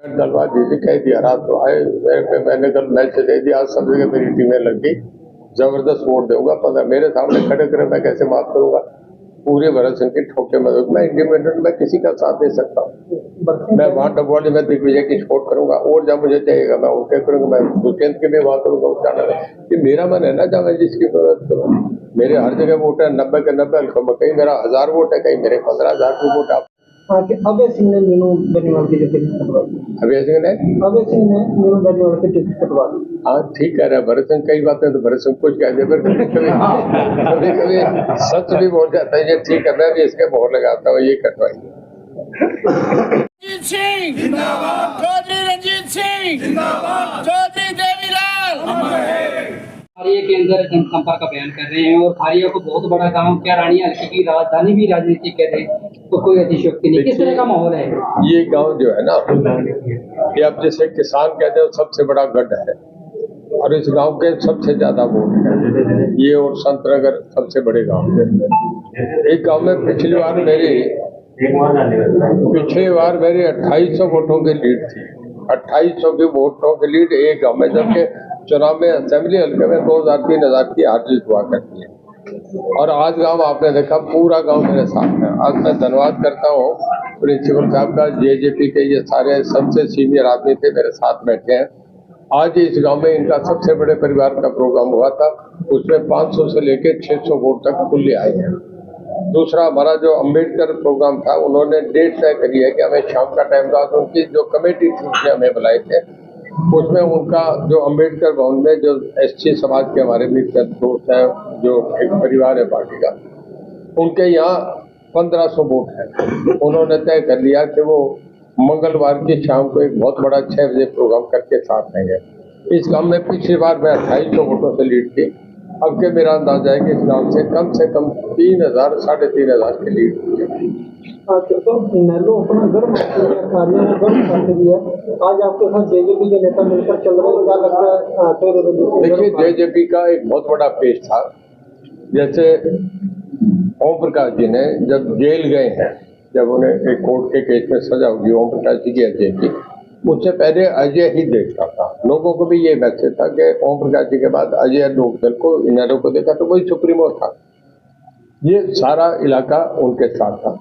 धन्यवाद जी कह दिया रात को आए मैंने कल मैच दे दिया। आज सब जगह मेरी टीमें लग गई, जबरदस्त वोट दूंगा। पता मेरे सामने खड़े करे मैं कैसे बात करूंगा। पूरे भरत सिंह की ठोके में मैं इंडिपेंडेंट में किसी का साथ दे सकता हूँ। मैं वहां डबवाली में दिग्विजय की सपोर्ट करूंगा और जब मुझे चाहिएगा मैं उनके करूंगा। मैं दुष्यंत की भी बात करूंगा उठाना कि मेरा मन है ना जहाँ मैं जिसकी मदद करूँ। मेरे हर जगह वोट है 90 के 90। कहीं मेरा 1000 वोट है, कहीं मेरे 15,000 की वोट है। अभय सिंह ने मीनू बेनीवाल की टिकट कटवा दी। अभय सिंह ने मीनू बेनीवाल की टिकट कटवा दी। हाँ ठीक कह रहा है भरत सिंह। कई बातें तो भरत सिंह कुछ कह दे, पर कभी कभी सच भी बोल जाता है। ये ठीक है, मैं भी इसके मोहर लगाता हूँ, ये कटवाइए। रंजीत सिंह जिंदाबाद, चौधरी रंजीत सिंह जिंदाबाद, चौधरी देवीलाल। खारिया के अंदर जनसंपर्क अभियान कर रहे हैं और खारिया को बहुत बड़ा काम, क्या रानी हल्के की राजधानी भी राजनीति कर रहे हैं, तो कोई अतिशयोक्ति नहीं। किस तरह का माहौल है ये गांव जो है ना, ये अब जैसे किसान कहते हैं सबसे बड़ा गढ़ है और इस गांव के सबसे ज्यादा वोट है ये, और संतनगर सबसे बड़े गांव है। एक गांव में पिछली बार मेरी 2800 वोटों की लीड थी। 2800 की वोटों की लीड एक गांव में, जबकि चुनाव में असेंबली हल्के में 2000-3000 की हार जीत हुआ करती है। और आज गांव आपने देखा पूरा गांव मेरे साथ है। आज मैं धन्यवाद करता हूँ प्रिंसिपल साहब का, जेजेपी के ये सारे सबसे सीनियर आदमी थे मेरे साथ बैठे हैं। आज इस गांव में इनका सबसे बड़े परिवार का प्रोग्राम हुआ था, उसमें 500 से लेकर 600 वोट तक कुल आए हैं। दूसरा हमारा जो अम्बेडकर प्रोग्राम था, उन्होंने डेट तय करी है कि हमें शाम का टाइम था, तो उनकी जो कमेटी थी उसने हमें बुलाए थे। उसमें उनका जो अम्बेडकर भवन में जो एससी समाज के हमारे मित्र दोस्त हैं, जो एक परिवार है पार्टी का, उनके यहाँ 1500 वोट है। उन्होंने तय कर लिया कि वो मंगलवार की शाम को एक बहुत बड़ा 6 बजे प्रोग्राम करके साथ आएंगे। इस गांव में पिछली बार मैं 2800 वोटों से लीड थी। अब के मेरा अंदाजा है कि इस गांव से कम 3000 3500 की लीड हुई है। तो नेहरू अपना गर्व खारिया में गर्व करते भी है। आज आपके साथ जेजेपी के नेता मिलकर चल रहे हैं, क्या लगता है? देखिए जेजेपी का एक बहुत बड़ा पेश था। जैसे ओम प्रकाश जी ने जब जेल गए हैं, जब उन्हें एक कोर्ट के केस में सजा होगी ओम प्रकाश जी की अजय की, उससे पहले अजय ही देखता था। लोगों को भी ये मैसेज था कि ओम प्रकाश जी के बाद अजय लोकदल को इनेलो को देखा तो वही सुप्रीमो था। ये सारा इलाका उनके साथ था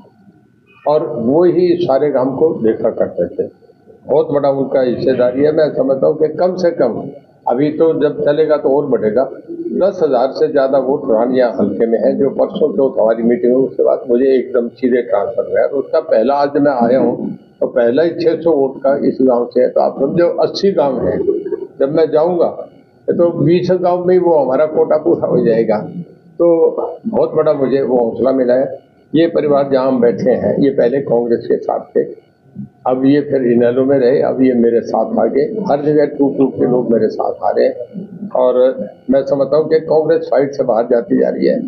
और वो ही सारे काम को देखा करते थे। बहुत बड़ा उनका हिस्सेदारी है। मैं समझता हूँ कि कम से कम अभी तो जब चलेगा तो और बढ़ेगा, 10,000 से ज्यादा वोट रानिया हल्के में है। जो परसों चौथ हमारी मीटिंग हुई उसके बाद मुझे एकदम सीधे ट्रांसफर हुआ है। उसका पहला आज मैं आया हूँ तो पहला ही 600 वोट का इस गांव से है। तो आप समझो 80 गांव है। जब मैं जाऊंगा तो 20 गांव में वो हमारा कोटा पूरा हो जाएगा। तो बहुत बड़ा मुझे वो हौसला मिला है। ये परिवार जहाँ हम बैठे हैं ये पहले कांग्रेस के साथ थे, अब ये फिर इनेलो में रहे, अब ये मेरे साथ आ गए। हर जगह टूट के लोग मेरे साथ आ रहे हैं और मैं समझता हूँ कि कांग्रेस फाइट से बाहर जाती जा रही है।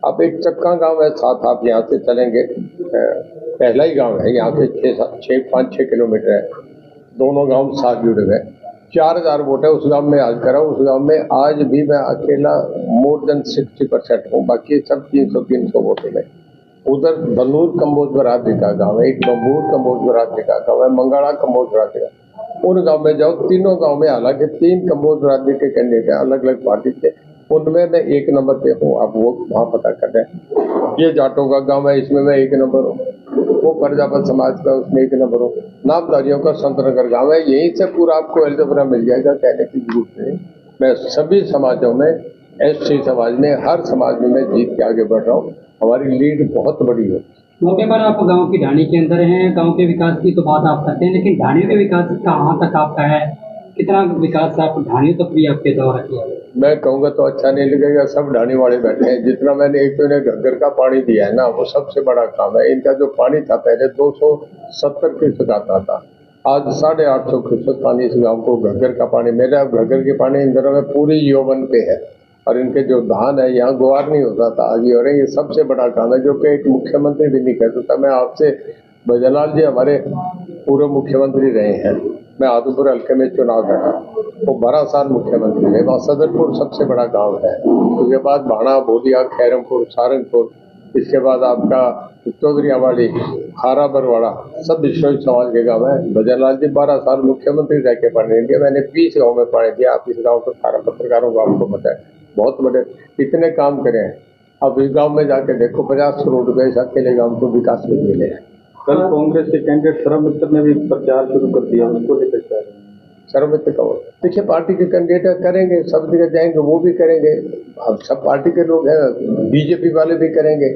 अब एक चक्का गांव है साथ, आप यहाँ से चलेंगे, पहला ही गांव है, यहाँ से 5-6 किलोमीटर है। दोनों गांव साथ जुड़े हुए। 4000 वोट है उस गांव में आज करा। उस गांव में आज भी मैं अकेला मोर देन 60% हूँ, बाकी सब 300 वोटों में। उधर बलूर कम्बोज बरादरी का गाँव है, एक बम्बूर कम्बोज बरादरी का गाँव है, मंगड़ा कम्बोज बरादरी का। उन गाँव में जाओ, तीनों गाँव में हालांकि 3 कम्बोज बरादरी के कैंडिडेट हैं, अलग अलग पार्टी के, उनमें मैं 1 नंबर पे हूँ। अब वो वहाँ पता कर रहे हैं। ये जाटों का गाँव है, इसमें मैं 1 नंबर हूँ। वो प्रजापत समाज का, उसमें 1 नंबर हूँ। नामधारियों का संतनगर गाँव है, यहीं से पूरा आपको एल्जबरा मिल जाएगा, कहने की जरूरत नहीं। मैं सभी समाजों में, एससी समाज में, हर समाज में मैं जीत के आगे बढ़ रहा हूँ। हमारी लीड बहुत बड़ी है। मौके पर आप गांव की ढाणी के अंदर हैं, गांव के विकास की तो बात आप करते हैं, लेकिन ढाणियों के विकास कहाँ तक आपका है? कितना विकास आप ढाणियों तक भी आपके द्वारा किया? मैं कहूँगा तो अच्छा नहीं लगेगा, सब ढाणी वाले बैठे हैं। जितना मैंने एक तो इन्हें घर का पानी दिया है ना, वो सबसे बड़ा काम है। इनका जो पानी था पहले 270 क्यूसेक आता था, आज 850 क्यूसेक पानी इस गाँव को घर का पानी। मेरा घर के पानी इन दिनों में पूरी यौवन पे है और इनके जो धान है यहाँ गुआर नहीं होता था, आगे हो रहे। ये सबसे बड़ा काम है जो कि एक मुख्यमंत्री भी नहीं कर सकता। मैं आपसे, भजनलाल जी हमारे पूर्व मुख्यमंत्री रहे हैं, मैं आदमपुर हल्के में चुनाव लड़ा, वो 12 साल मुख्यमंत्री रहे। वहाँ सदरपुर सबसे बड़ा गांव है, उसके बाद भाणा, बोलिया, खैरमपुर, सारंगपुर, इसके बाद आपका चौधरीवाड़ी, खारा बरवाड़ा, सब विश्व समाज के गाँव है। भजनलाल जी 12 साल मुख्यमंत्री रह के पढ़ने दिए, मैंने 20 गाँव में पढ़े दिया। आप इस गाँव को सारा पत्रकारों को आपको पता है, बहुत बड़े इतने काम करे हैं। अब इस गाँव में जाके देखो 50 करोड़ रुपए इस अकेले गाँव को विकास में मिले हैं। कल कांग्रेस के कैंडिडेट सर्व मित्र ने भी प्रचार शुरू कर दिया, उसको लेकर क्या है? सर्वमित्र का देखिए, पार्टी के कैंडिडेट करेंगे, सब जगह जाएंगे, वो भी करेंगे। अब सब पार्टी के लोग हैं, बीजेपी वाले भी करेंगे,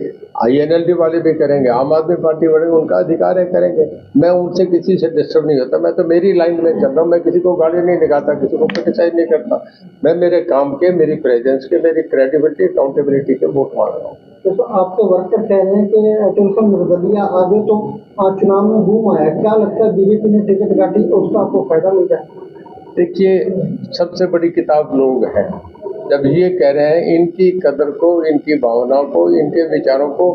INLD वाले भी करेंगे, आम आदमी पार्टी वाले, उनका अधिकार है, करेंगे। मैं उनसे किसी से डिस्टर्ब नहीं होता, मैं तो मेरी लाइन में चल रहा हूँ। मैं किसी को गाली नहीं लगाता, किसी को क्रिटिसाइज नहीं करता। मैं मेरे काम के, मेरी प्रेजेंस के, मेरी क्रेडिबिलिटी, अकाउंटेबिलिटी के वोट मांग रहा हूँ। तो आपके वर्कर कह रहे हैं कि अटेंशन निर्दलीय आगे तो चुनाव में घूम आया, क्या लगता है बीजेपी ने टिकट काटी तो उसका आपको फायदा मिल जाए? देखिए, सबसे बड़ी किताब लोग हैं। जब ये कह रहे हैं, इनकी कदर को, इनकी भावनाओं को, इनके विचारों को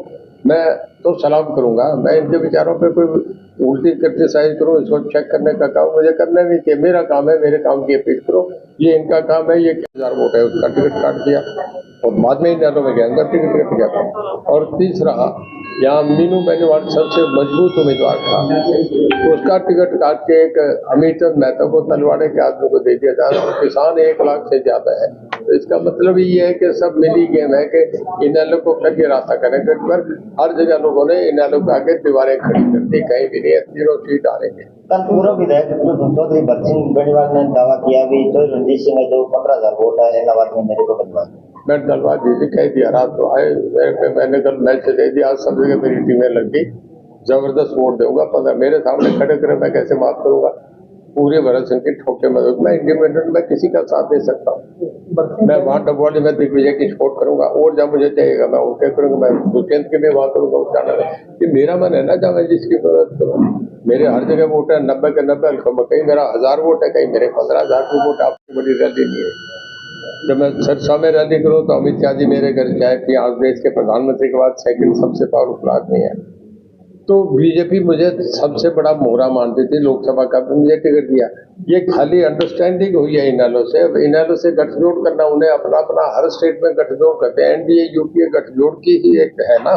मैं तो सलाम करूंगा। मैं इनके विचारों पे कोई उल्टी क्रिटिसाइज करूं, इसको चेक करने का काम मुझे करना नहीं चाहिए। मेरा काम है, मेरे काम की अपील करो। ये इनका काम है, ये 1000 वोट है, उसका टिकट काट दिया और बाद में इन्होंने में गया, अंदर टिकट कट गया था। और तीसरा, यहाँ मीनू बेनीवाल सबसे मजबूत उम्मीदवार था, उसका टिकट काट के एक अमितचंद मेहता को, तलवाड़े के आदमी को दे दिया जाए। तो किसान 1 लाख से ज्यादा है। तो इसका मतलब ये है कि सब मिली गेम है कि इन्हें को कभी रास्ता करेंगे। पर हर जगह लोगों ने इन्हें के आगे दीवारें खड़ी कर दी, कहीं भी नहीं है, 0 सीट आ रही है। कल पूर्व विधायक चौधरी भरत बेनीवाल ने दावा किया भी चौधरी रणजीत सिंह है जो 15,000 वोट है इलाहाबाद में मेरे को बनवा। मैं डलवा दीजिए, कह दिया, रात तो आए, मैंने कल मैसेज दे दिया। आज सब जगह मेरी टीमें लग गई, जबरदस्त वोट दूंगा। 15 मेरे सामने खड़े करे, मैं कैसे बात करूंगा? पूरे भरत सिंह की ठोके में मैं इंडिपेंडेंट, मैं किसी का साथ दे सकता हूँ। मैं वहाँ डबवाली में दिग्विजय की सपोर्ट करूंगा, और जब मुझे चाहिएगा मैं उनके करूंगा। मैं दुष्यंत के भी वहाँ करूंगा, उठाना ये मेरा मन है ना, जहाँ मैं जिसकी मदद करूँ। मेरे हर जगह वोट है, 90 के 90। कहीं मेरा 1000 वोट है, कहीं मेरे 15,000 की वोट। आपकी बड़ी रैली नहीं है। जब मैं सिरसा में रैली करूँ तो अमित शाह जी मेरे घर जाए कि आज देश के प्रधानमंत्री के बाद सेकंड सबसे पावरफुल आदमी है। तो बीजेपी मुझे सबसे बड़ा मोहरा मानती थी, लोकसभा का भी मुझे टिकट दिया। ये खाली अंडरस्टैंडिंग हुई है इनेलो से। अब इनेलो से गठजोड़ करना, उन्हें अपना अपना हर स्टेट में गठजोड़ करते हैं। NDA UPA गठजोड़ की ही एक है ना।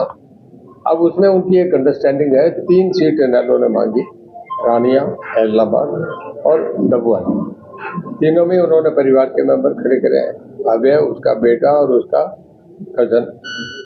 अब उसमें उनकी एक अंडरस्टैंडिंग है। 3 सीट इनेलो ने मांगी, रानिया, इलाहाबाद और डबुआ। तीनों में उन्होंने परिवार के मेंबर खड़े करे हैं, अभय, उसका बेटा और उसका कजन।